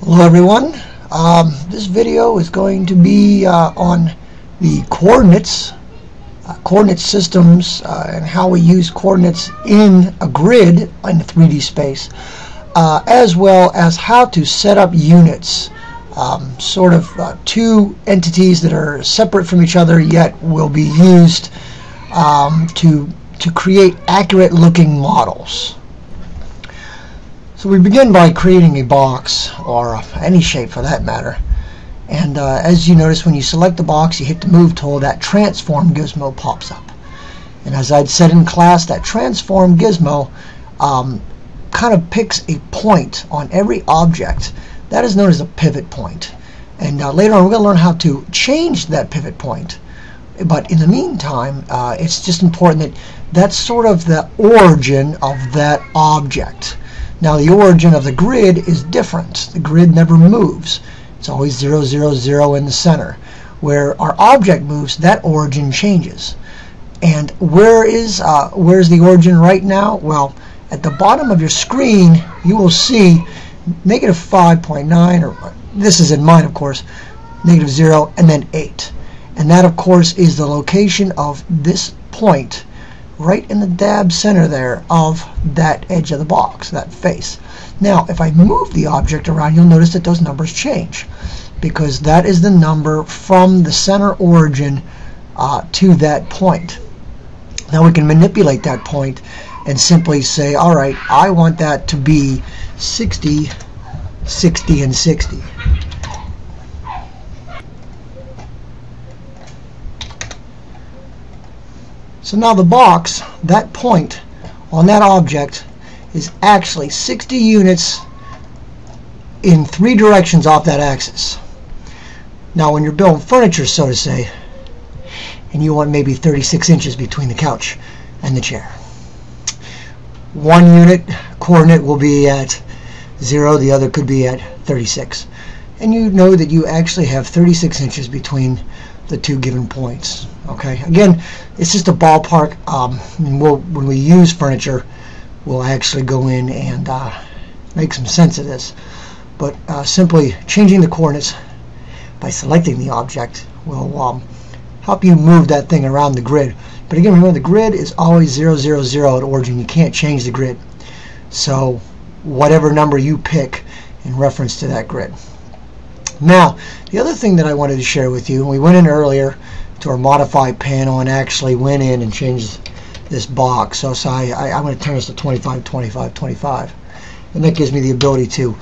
Hello everyone. This video is going to be on the coordinate systems and how we use coordinates in a grid in 3D space, as well as how to set up units, two entities that are separate from each other yet will be used to create accurate looking models. So we begin by creating a box, or any shape for that matter, and as you notice, when you select the box, you hit the move tool, that transform gizmo pops up. And as I'd said in class, that transform gizmo kind of picks a point on every object. That is known as a pivot point, and later on we're going to learn how to change that pivot point. But in the meantime, it's just important that that's sort of the origin of that object. Now the origin of the grid is different. The grid never moves. It's always 0, 0, 0 in the center. Where our object moves, that origin changes. And where's the origin right now? Well, at the bottom of your screen, you will see negative 5.9, or this is in mine, of course, negative 0, and then 8. And that, of course, is the location of this point right in the dab center there of that edge of the box, that face. Now, if I move the object around, you'll notice that those numbers change, because that is the number from the center origin to that point. Now we can manipulate that point and simply say, all right, I want that to be 60, 60, and 60. So now the box, that point on that object, is actually 60 units in 3 directions off that axis. Now when you're building furniture, so to say, and you want maybe 36 inches between the couch and the chair, one unit coordinate will be at 0, the other could be at 36. And you know that you actually have 36 inches between the 2 given points. Okay, again, it's just a ballpark. When we use furniture, we'll actually go in and make some sense of this. But simply changing the coordinates by selecting the object will help you move that thing around the grid. But again, remember, the grid is always 0, 0, 0 at origin. You can't change the grid. So whatever number you pick in reference to that grid. Now, the other thing that I wanted to share with you, and we went in earlier to our modify panel and actually went in and changed this box. So I'm going to turn this to 25, 25, 25. And that gives me the ability to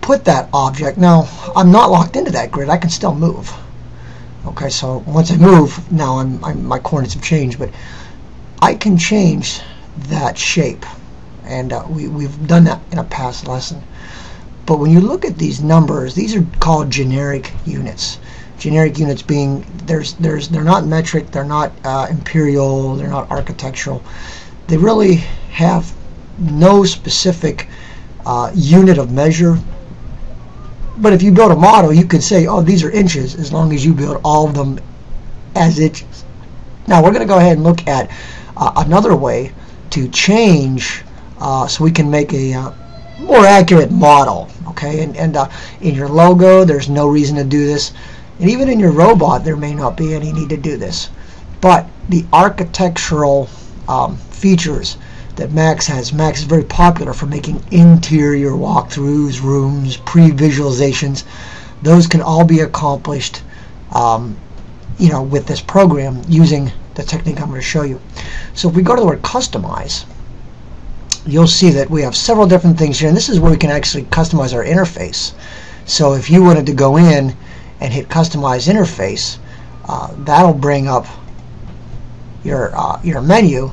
put that object. Now, I'm not locked into that grid. I can still move. Okay, so once I move, now my coordinates have changed, but I can change that shape. And we've done that in a past lesson. But when you look at these numbers, these are called generic units. Generic units being, they're not metric, they're not imperial, they're not architectural. They really have no specific unit of measure. But if you build a model, you could say, oh, these are inches, as long as you build all of them as inches. Now we're going to go ahead and look at another way to change so we can make a more accurate model. Okay, and in your logo, there's no reason to do this. And even in your robot, there may not be any need to do this. But the architectural features that Max has, Max is very popular for making interior walkthroughs, rooms, pre-visualizations. Those can all be accomplished with this program using the technique I'm going to show you. So if we go to the word customize, you'll see that we have several different things here, and this is where we can actually customize our interface. So if you wanted to go in and hit customize interface, that'll bring up your menu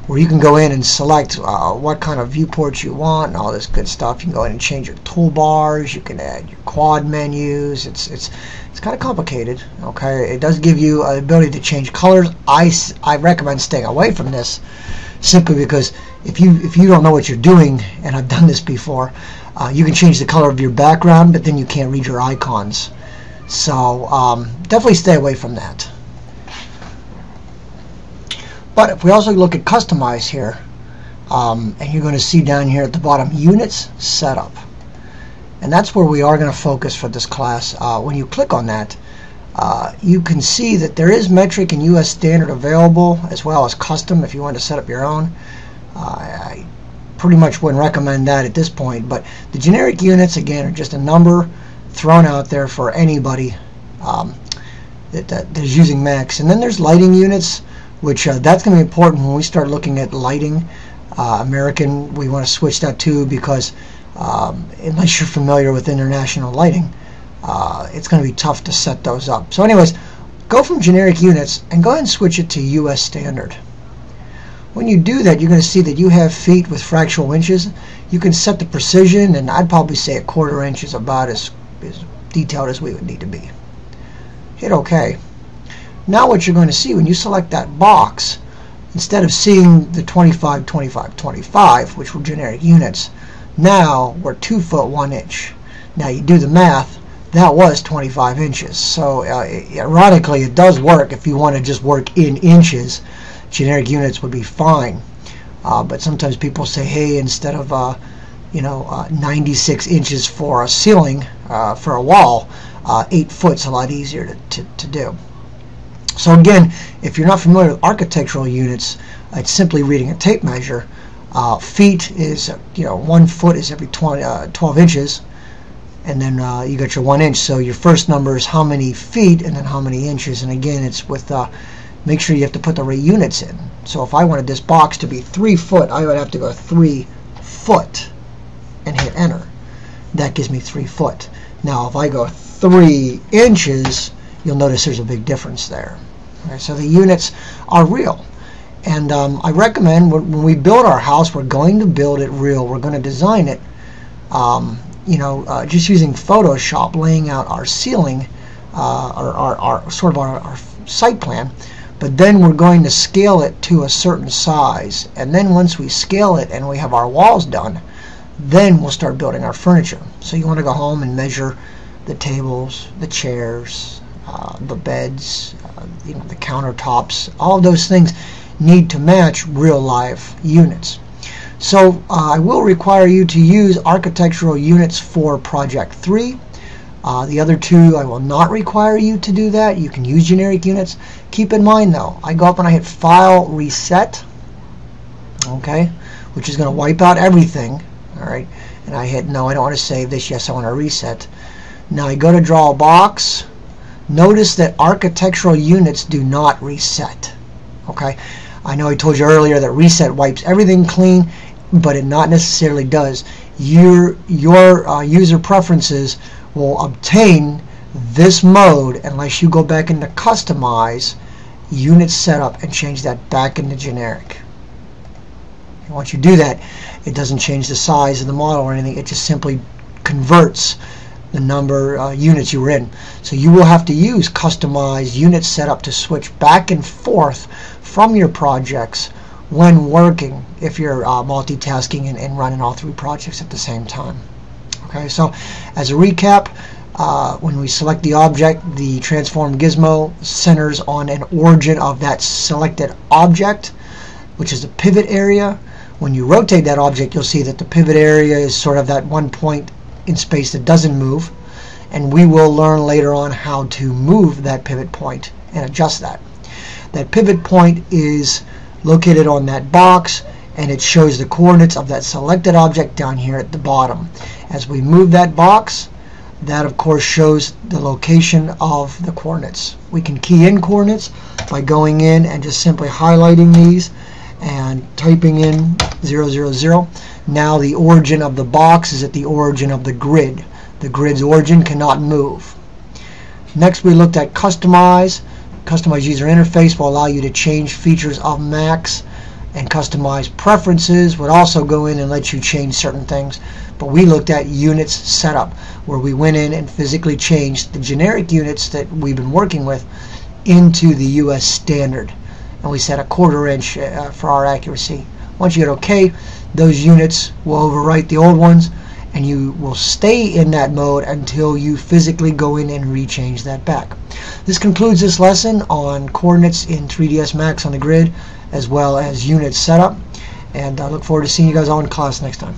where you can go in and select what kind of viewports you want and all this good stuff. You can go in and change your toolbars, you can add your quad menus. It's kind of complicated. Okay, it does give you the ability to change colors. I recommend staying away from this, simply because if you don't know what you're doing, and I've done this before, you can change the color of your background, but then you can't read your icons. So definitely stay away from that. But if we also look at customize here, and you're going to see down here at the bottom, units setup. And that's where we are going to focus for this class. When you click on that, you can see that there is metric and US standard available, as well as custom if you want to set up your own. I pretty much wouldn't recommend that at this point, but the generic units, again, are just a number thrown out there for anybody that is using Macs. And then there's lighting units, which that's going to be important when we start looking at lighting. American, we want to switch that too, because unless you're familiar with international lighting, it's going to be tough to set those up. So anyways, go from generic units and go ahead and switch it to US standard. When you do that, you're going to see that you have feet with fractional inches. You can set the precision, and I'd probably say 1/4 inch is about as detailed as we would need to be. Hit OK. Now what you're going to see when you select that box, instead of seeing the 25, 25, 25, which were generic units, now we're 2 foot 1 inch. Now you do the math, that was 25 inches. So ironically, it does work. If you want to just work in inches, generic units would be fine. But sometimes people say, hey, instead of 96 inches for a ceiling, for a wall, 8 foot's a lot easier to do. So again, if you're not familiar with architectural units, it's simply reading a tape measure. Feet is, 1 foot is every 12 inches, and then you got your 1 inch. So your first number is how many feet, and then how many inches. And again, it's with make sure you have to put the right units in. So if I wanted this box to be 3 foot, I would have to go 3 foot and hit enter. That gives me 3 foot. Now if I go 3 inches, you'll notice there's a big difference there. Okay, so the units are real. And I recommend when we build our house, we're going to build it real. We're going to design it, just using Photoshop, laying out our ceiling, our site plan. But then we're going to scale it to a certain size. And then once we scale it and we have our walls done, then we'll start building our furniture. So you want to go home and measure the tables, the chairs, the beds, the countertops. All of those things need to match real live units. So I will require you to use architectural units for project 3. The other 2, I will not require you to do that. You can use generic units. Keep in mind though, I go up and I hit File, Reset, okay, which is going to wipe out everything. All right, and I hit no, I don't want to save this. Yes, I want to reset. Now I go to draw a box. Notice that architectural units do not reset. Okay, I know I told you earlier that reset wipes everything clean, but it not necessarily does. Your user preferences will obtain this mode unless you go back into Customize, Unit Setup, and change that back into generic. And once you do that, it doesn't change the size of the model or anything. It just simply converts the number units you were in. So you will have to use Customize, Unit Setup to switch back and forth from your projects when working, if you're multitasking and running all 3 projects at the same time. Okay, so as a recap, when we select the object, the transform gizmo centers on an origin of that selected object, which is the pivot area. When you rotate that object, you'll see that the pivot area is sort of that one point in space that doesn't move, and we will learn later on how to move that pivot point and adjust that. That pivot point is located on that box, and it shows the coordinates of that selected object down here at the bottom. As we move that box, that of course shows the location of the coordinates. We can key in coordinates by going in and just simply highlighting these and typing in 000. Now the origin of the box is at the origin of the grid. The grid's origin cannot move. Next we looked at Customize. Customize user interface will allow you to change features of Macs, and Customize preferences would also go in and let you change certain things. But we looked at Units Setup, where we went in and physically changed the generic units that we've been working with into the US standard. And we set a 1/4 inch for our accuracy. Once you hit OK, those units will overwrite the old ones, and you will stay in that mode until you physically go in and rechange that back. This concludes this lesson on coordinates in 3ds Max on the grid, as well as unit setup, and I look forward to seeing you guys all in class next time.